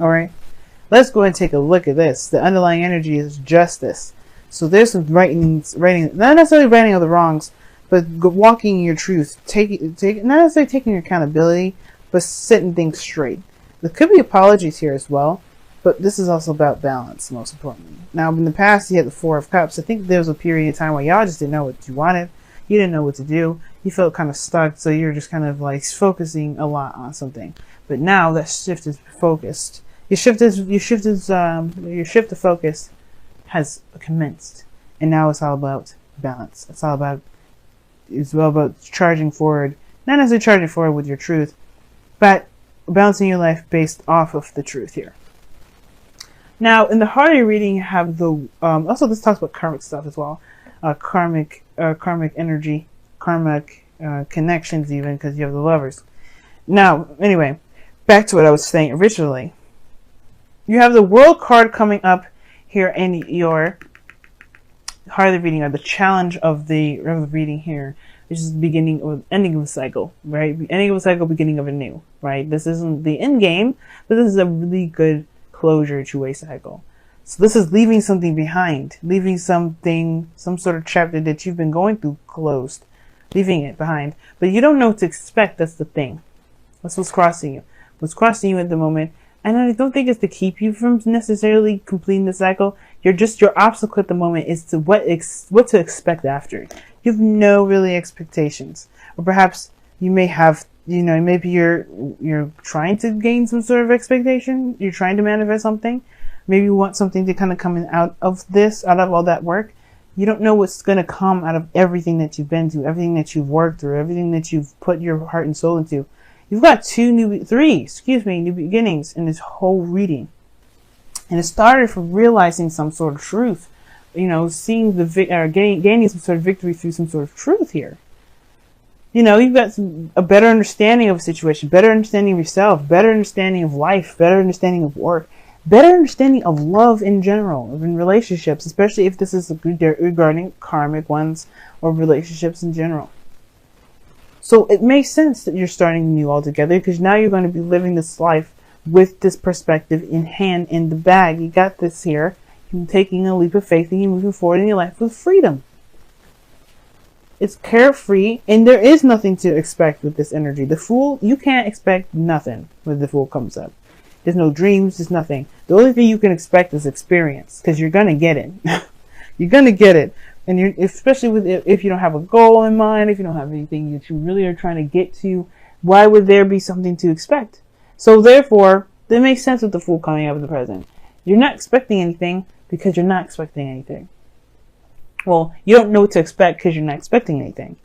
All right. Let's go and take a look at this. The underlying energy is justice. So there's some writing, not necessarily righting of the wrongs, but walking your truth, not necessarily taking accountability, but setting things straight. There could be apologies here as well, but this is also about balance, most importantly. Now, in the past, you had the Four of Cups. I think there was a period of time where y'all just didn't know what you wanted. You didn't know what to do. You felt kind of stuck, so you're just kind of like focusing a lot on something. But now that shift is focused. Your shift of focus has commenced, and now it's all about balance. It's all about charging forward, not necessarily charging forward with your truth, but balancing your life based off of the truth here. Now, in the harder reading, you have the also this talks about karmic stuff as well, karmic energy, karmic connections, even because you have the Lovers. Now, anyway, back to what I was saying originally. You have the World card coming up here in your harder reading, or the challenge of the reading here, which is beginning or ending of a cycle, right? Ending of a cycle, beginning of a new, right? This isn't the end game, but this is a really good closure to a cycle. So this is leaving something behind, leaving some sort of chapter that you've been going through closed, leaving it behind. But you don't know what to expect. That's the thing. That's what's crossing you. What's crossing you at the moment. And I don't think it's to keep you from necessarily completing the cycle. Your obstacle at the moment is to what to expect after. You have no really expectations, or perhaps you may have, maybe you're trying to gain some sort of expectation. You're trying to manifest something. Maybe you want something to kind of come out of all that work. You don't know what's going to come out of everything that you've been through, everything that you've worked through, everything that you've put your heart and soul into. You've got three new beginnings in this whole reading. And it started from realizing some sort of truth, seeing gaining some sort of victory through some sort of truth here. You've got a better understanding of a situation, better understanding of yourself, better understanding of life, better understanding of work, better understanding of love in general, in relationships, especially if this is regarding karmic ones or relationships in general. So it makes sense that you're starting new altogether, because now you're going to be living this life with this perspective in hand, in the bag. You got this here. You're taking a leap of faith and you're moving forward in your life with freedom. It's carefree, and there is nothing to expect with this energy. The Fool, you can't expect nothing when the Fool comes up. There's no dreams, there's nothing. The only thing you can expect is experience, because you're going to get it. You're going to get it. And especially if you don't have a goal in mind, if you don't have anything that you really are trying to get to, why would there be something to expect? So therefore, that makes sense with the Fool coming up in the present. You're not expecting anything because you're not expecting anything. Well, you don't know what to expect because you're not expecting anything.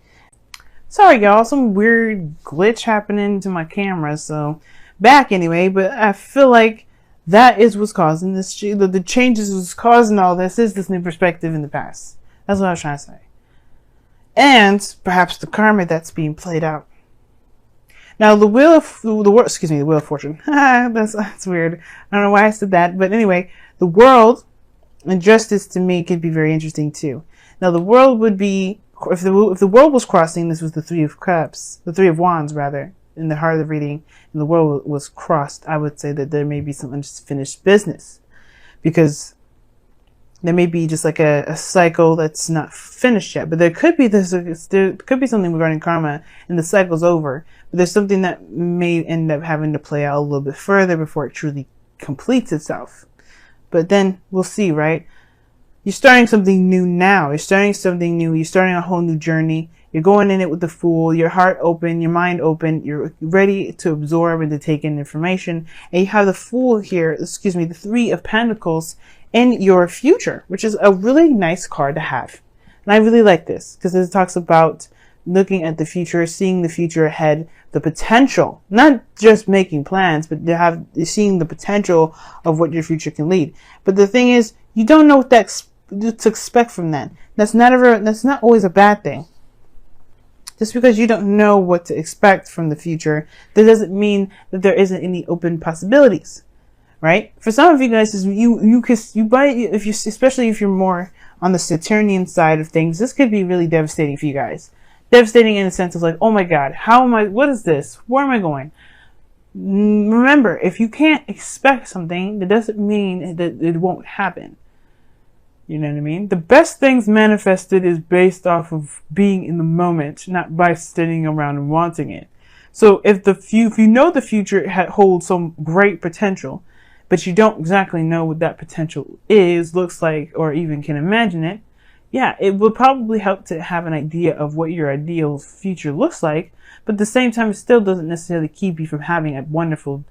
Sorry, y'all, some weird glitch happening to my camera, so back anyway. But I feel like that is what's causing this. The changes was causing all this is this new perspective in the past. That's what I was trying to say. And perhaps the karma that's being played out. Now, the Wheel of Fortune. that's weird. I don't know why I said that, but anyway, the world and justice to me could be very interesting too. Now, the world would be, if the world was crossing, this was the Three of Cups, the Three of Wands rather, in the heart of the reading, and the world was crossed. I would say that there may be some unfinished business, because there may be just like a cycle that's not finished yet, but there could be something regarding karma, and the cycle's over. But there's something that may end up having to play out a little bit further before it truly completes itself. But then we'll see, right? You're starting something new now. You're starting something new. You're starting a whole new journey. You're going in it with the Fool, your heart open, your mind open. You're ready to absorb and to take in information. And you have the Fool here, the Three of Pentacles in your future, which is a really nice card to have. And I really like this because it talks about looking at the future, seeing the future ahead, the potential, not just making plans, but seeing the potential of what your future can lead. But the thing is, you don't know what to expect from that. That's not always a bad thing. Just because you don't know what to expect from the future, that doesn't mean that there isn't any open possibilities, right? For some of you guys, especially if you're more on the Saturnian side of things, this could be really devastating for you guys. Devastating in the sense of like, oh my God, what is this? Where am I going? Remember, if you can't expect something, that doesn't mean that it won't happen. You know what I mean? The best things manifested is based off of being in the moment, not by sitting around and wanting it. So if you know the future holds some great potential, but you don't exactly know what that potential is, looks like, or even can imagine it, yeah, it would probably help to have an idea of what your ideal future looks like. But at the same time, it still doesn't necessarily keep you from having a wonderful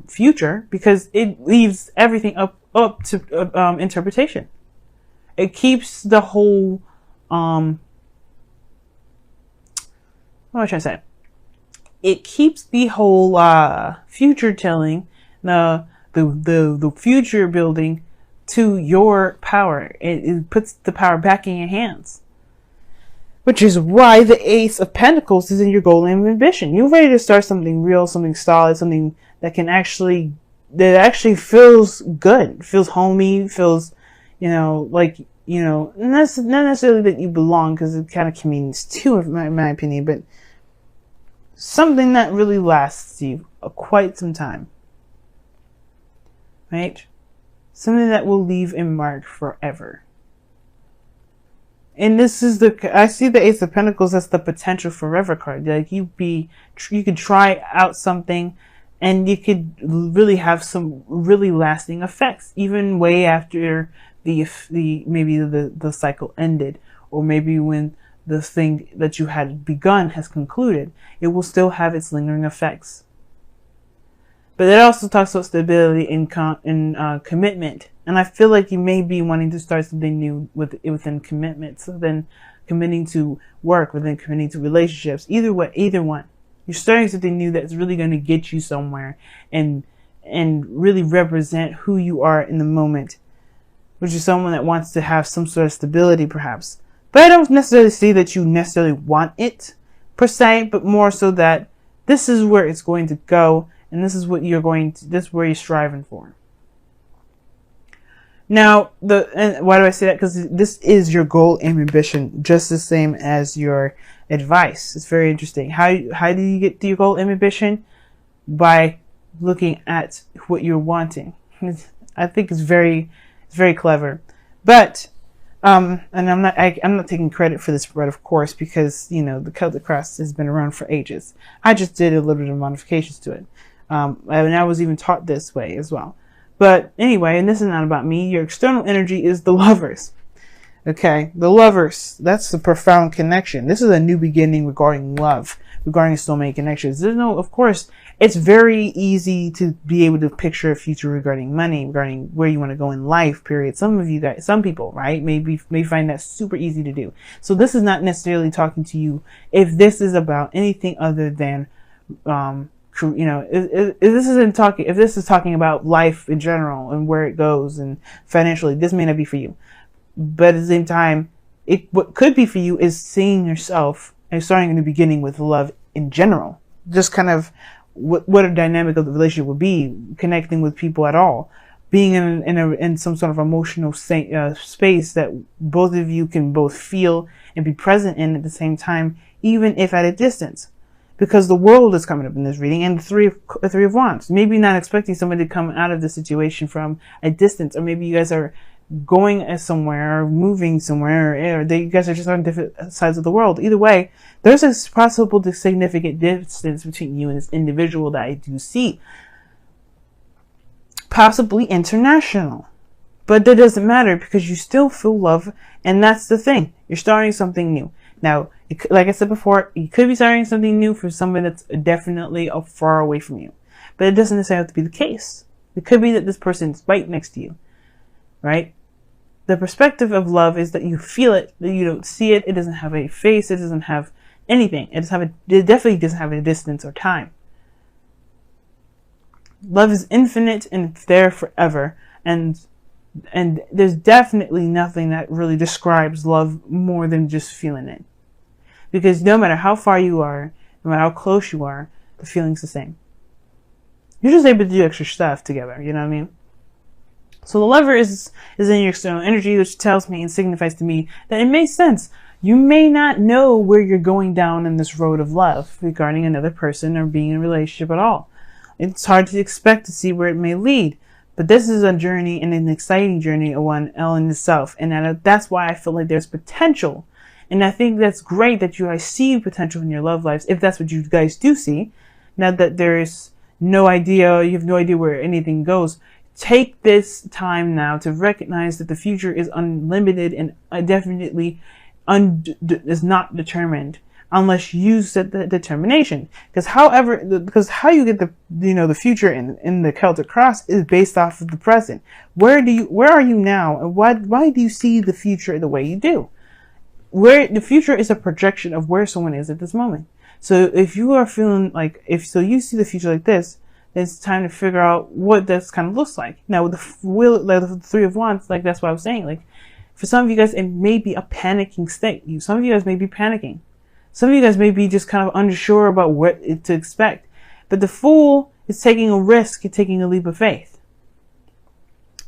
future, because it leaves everything up to interpretation. It keeps the whole, what was I trying to say? It keeps the whole, future telling, the future building to your power. It puts the power back in your hands. Which is why the Ace of Pentacles is in your goal and ambition. You're ready to start something real, something solid, something that actually feels good, feels homey, feels, like, not necessarily that you belong, because it kind of means too, in my opinion, but something that really lasts you quite some time. Right? Something that will leave a mark forever. And this is I see the Ace of Pentacles as the potential forever card. Like you could try out something and you could really have some really lasting effects, even way after maybe the cycle ended, or maybe when the thing that you had begun has concluded, it will still have its lingering effects. But it also talks about stability and commitment. And I feel like you may be wanting to start something new within commitment. So then committing to work, within committing to relationships. Either one. You're starting something new that's really going to get you somewhere and really represent who you are in the moment, which is someone that wants to have some sort of stability, perhaps. But I don't necessarily see that you necessarily want it, per se, but more so that this is where it's going to go. And this is what this is where you're striving for. Now, and why do I say that? Because this is your goal and ambition, just the same as your advice. It's very interesting. How do you get to your goal and ambition? By looking at what you're wanting. I think it's very clever. But, and I'm not taking credit for this spread, of course, because, the Celtic Cross has been around for ages. I just did a little bit of modifications to it. And I was even taught this way as well. But anyway, and this is not about me. Your external energy is the Lovers. Okay, the Lovers. That's the profound connection. This is a new beginning regarding love, regarding soulmate connections. Of course, it's very easy to be able to picture a future regarding money, regarding where you want to go in life, period. Some people, right, may find that super easy to do. So this is not necessarily talking to you if this is about anything other than, if this is talking about life in general and where it goes and financially, this may not be for you. But at the same time, what could be for you is seeing yourself and starting in the beginning with love in general. Just kind of what a dynamic of the relationship would be, connecting with people at all, being in some sort of emotional space that both of you can both feel and be present in at the same time, even if at a distance. Because the world is coming up in this reading, and the three of Wands. Maybe not expecting somebody to come out of the situation from a distance, or maybe you guys are going somewhere or moving somewhere, or you guys are just on different sides of the world. Either way, there's a possible significant distance between you and this individual that I do see. Possibly international. But that doesn't matter, because you still feel love, and that's the thing. You're starting something new. Now, like I said before, you could be starting something new for someone that's definitely far away from you. But it doesn't necessarily have to be the case. It could be that this person's right next to you. Right? The perspective of love is that you feel it, that you don't see it. It doesn't have a face. It doesn't have anything. It definitely doesn't have a distance or time. Love is infinite and it's there forever. And there's definitely nothing that really describes love more than just feeling it. Because no matter how far you are, no matter how close you are, the feeling's the same. You're just able to do extra stuff together, you know what I mean? So the Lover is in your external energy, which tells me and signifies to me that it makes sense. You may not know where you're going down in this road of love regarding another person or being in a relationship at all. It's hard to expect to see where it may lead. But this is a journey, and an exciting journey on in itself. And that's why I feel like there's potential. And I think that's great that you guys see potential in your love lives, if that's what you guys do see. Now that there's no idea, you have no idea where anything goes. Take this time now to recognize that the future is unlimited and definitely is not determined unless you set the determination. Because how you get the future in the Celtic cross is based off of the present. Where are you now, and why do you see the future the way you do? Where the future is a projection of where someone is at this moment. So if you are feeling like, you see the future like this, then it's time to figure out what this kind of looks like. Now with the Three of Wands, like that's what I was saying. Like for some of you guys, it may be a panicking state. Some of you guys may be panicking. Some of you guys may be just kind of unsure about what to expect. But the Fool is taking a risk and taking a leap of faith.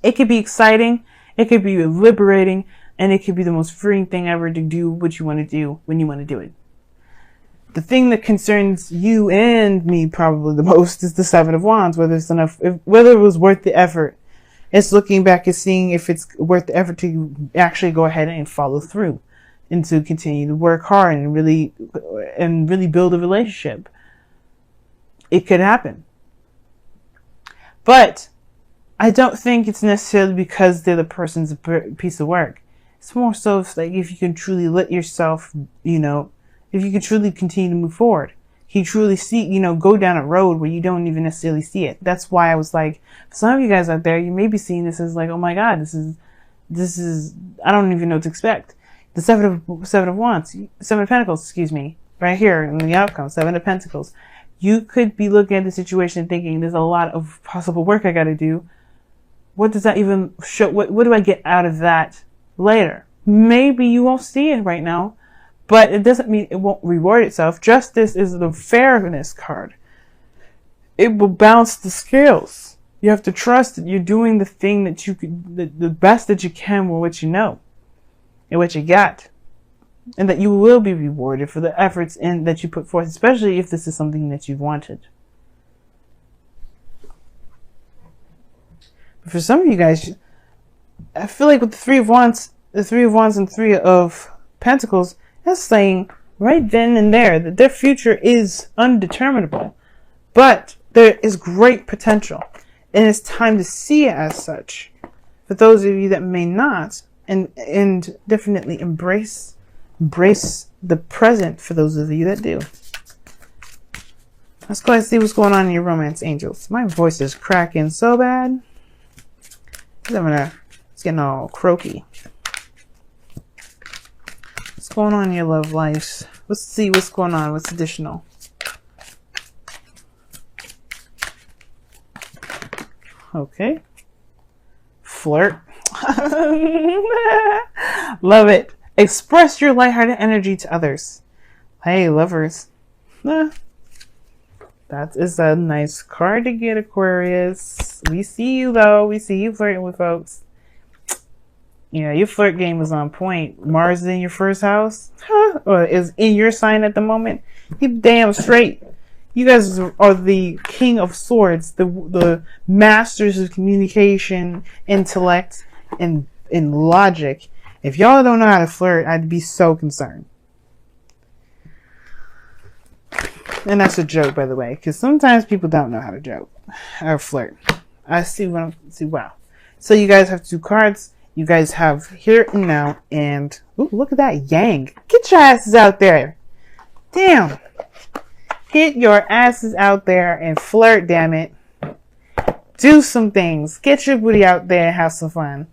It could be exciting. It could be liberating. And it could be the most freeing thing ever to do what you want to do when you want to do it. The thing that concerns you and me probably the most is the Seven of Wands, whether it was worth the effort. It's looking back and seeing if it's worth the effort to actually go ahead and follow through and to continue to work hard and really build a relationship. It could happen. But I don't think it's necessarily because they're the person's piece of work. It's more so like if you can truly let yourself, if you can truly continue to move forward, you truly see, go down a road where you don't even necessarily see it. That's why I was like, for some of you guys out there, you may be seeing this as like, oh my God, this is, I don't even know what to expect. The Seven of Wands, Seven of Pentacles, excuse me, right here in the outcome, Seven of Pentacles. You could be looking at the situation thinking there's a lot of possible work I got to do. What does that even show? What do I get out of that later? Maybe you won't see it right now, but it doesn't mean it won't reward itself. Justice is the fairness card. It will balance the scales. You have to trust that you're doing the thing that you could, the best that you can with what you know and what you got, and that you will be rewarded for the efforts that you put forth, especially if this is something that you've wanted. But for some of you guys, I feel like with the Three of Wands and Three of Pentacles, that's saying right then and there that their future is undeterminable, but there is great potential, and it's time to see it as such. For those of you that may not, and definitely embrace the present for those of you that do. Let's go ahead and see what's going on in your romance, angels. My voice is cracking so bad. It's getting all croaky. What's going on in your love lives? Let's see what's going on. What's additional? Okay. Flirt. Love it. Express your lighthearted energy to others. Hey, lovers. That is a nice card to get, Aquarius. We see you, though. We see you flirting with folks. Yeah, your flirt game was on point. Mars is in your first house, or is in your sign at the moment. Keep damn straight. You guys are the king of swords, the masters of communication, intellect, and logic. If y'all don't know how to flirt, I'd be so concerned. And that's a joke, by the way, because sometimes people don't know how to joke or flirt. I see what I'm see. Wow. So you guys have two cards. You guys have here and now, and ooh, look at that yang. Get your asses out there. Damn. Get your asses out there and flirt, damn it. Do some things. Get your booty out there and have some fun.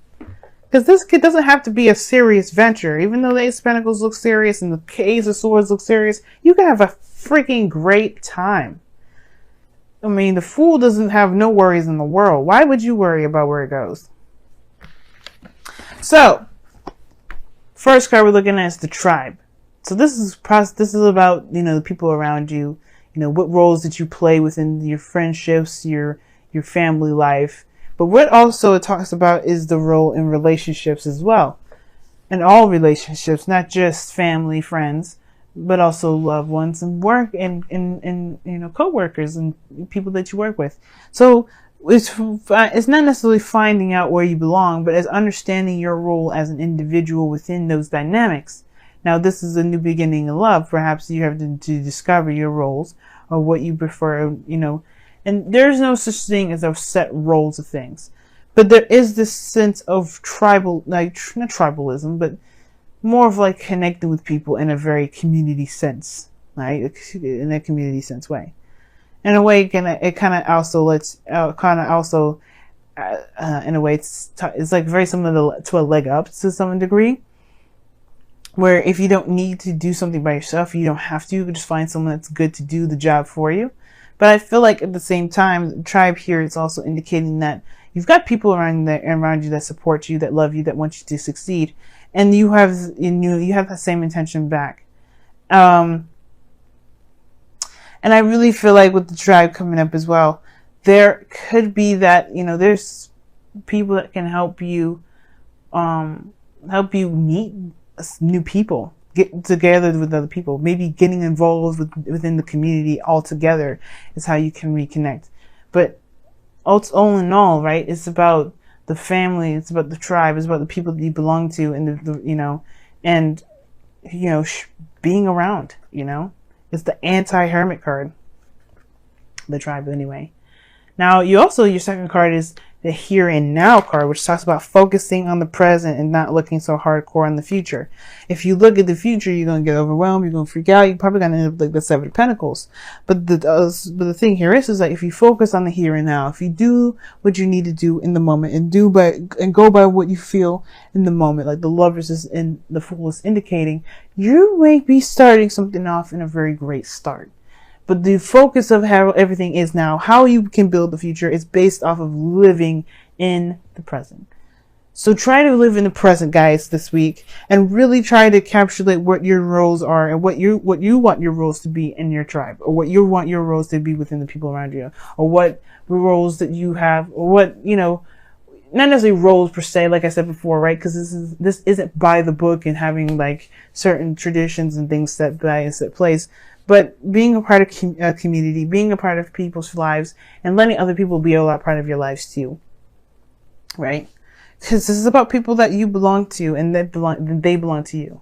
Because this kid doesn't have to be a serious venture. Even though the Ace of Pentacles look serious and the Ace of Swords look serious, you can have a freaking great time. I mean, the Fool doesn't have no worries in the world. Why would you worry about where it goes? So, first card we're looking at is the Tribe. So this is about, the people around you. What roles did you play within your friendships, your family life. But what also it talks about is the role in relationships as well. In all relationships, not just family, friends, but also loved ones and work and you know, co-workers and people that you work with. So it's not necessarily finding out where you belong, but as understanding your role as an individual within those dynamics. Now, this is a new beginning in love. Perhaps you have to discover your roles or what you prefer, you know, and there's no such thing as a set roles of things. But there is this sense of tribal, like, not tribalism, but more of like connecting with people in a very community sense, right? In a community sense way. In a way, it kind of also lets, in a way, it's like very similar to a leg up to some degree. Where if you don't need to do something by yourself, you don't have to. You can just find someone that's good to do the job for you. But I feel like at the same time, tribe here is also indicating that you've got people around you that support you, that love you, that want you to succeed, and you have that same intention back. And I really feel like with the tribe coming up as well, there could be that, you know, there's people that can help you meet new people, get together with other people, maybe getting involved within the community altogether is how you can reconnect. But all in all, right, it's about the family, it's about the tribe, it's about the people that you belong to, and being around, you know. It's the anti-hermit card, the tribe anyway. Now, your second card is the here and now card, which talks about focusing on the present and not looking so hardcore on the future. If you look at the future, you're going to get overwhelmed, you're going to freak out, you're probably going to end up like the Seven of Pentacles. But the thing here is that if you focus on the here and now, if you do what you need to do in the moment and go by what you feel in the moment, like the Lovers is in the Fool is indicating, you may be starting something off in a very great start. But the focus of how everything is now, how you can build the future, is based off of living in the present. So try to live in the present, guys, this week, and really try to encapsulate what your roles are and what you want your roles to be in your tribe, or what you want your roles to be within the people around you, or what roles that you have, or what, you know, not necessarily roles per se, like I said before, right? Because this isn't by the book and having like certain traditions and things set by a set place. But being a part of community, being a part of people's lives, and letting other people be a part of your lives too, right? Because this is about people that you belong to, and they belong to you.